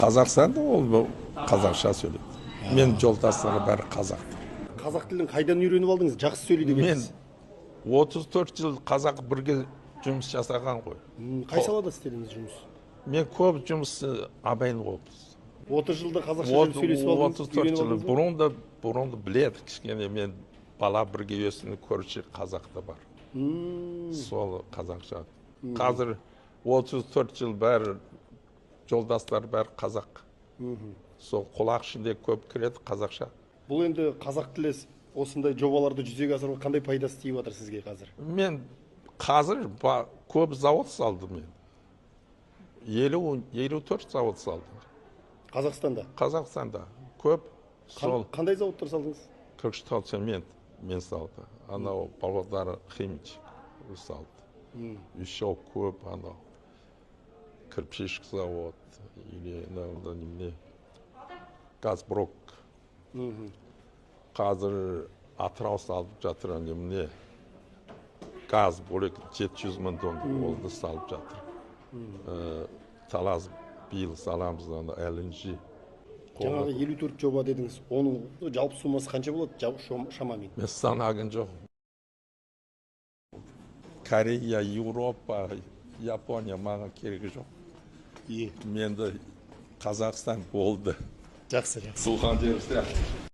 Қазақстанда ол қазақша сөйлейді. Мен жолдастары бәрі қазақ. Қазақ тілін қайдан үйреніп алдыңыз? Жақсы сөйлейді Мен екенсіз. 34 жыл қазақ бірге жұмыс жасаған ғой. Қай салада істедіңіз жұмыс? Мен көп жұмысты абайын қопыз. 30 жылда қазақша жүріп сөйлесіп алдыңыз, 34 жыл үйреніп алдыңыз ба? бұрынды біледі кішкене. Мен бала бірге өсіні көрші қазақта бар. Сол қазақша. Қазір 34 жыл бәрі жолдастар бәрі қазақ. Сол құлақ ішінде көп кіреді қазақша. Бұл енді қазақ тілі осындай жобаларды жүзеге асыруға қандай пайдасы тиіп жатыр сізге қазір? Мен қазір көп завод салдым мен. 54 завод салдым. Қазақстанда? Қазақстанда көп. Сол Қандай заводтар салдыңыз? Көкшетау цемент мен салды. Анау Павлодар химич салды. Еще көп анау кирпичный завод или не Газброк. Қазір Атырау салып жатыр, міне газ бөлек 700 мың тонна олды салып жатыр. Талас биыл саламыз LNG. Жаңағы 54 жоба дедіңіз, оның жалпы суммасы қанша болады шамамен? Мен санаған жоқ. Корея, Еуропа, Япония маған керегі жоқ. Менде Қазақстан болды. Жақсы. Туған жер сияқты.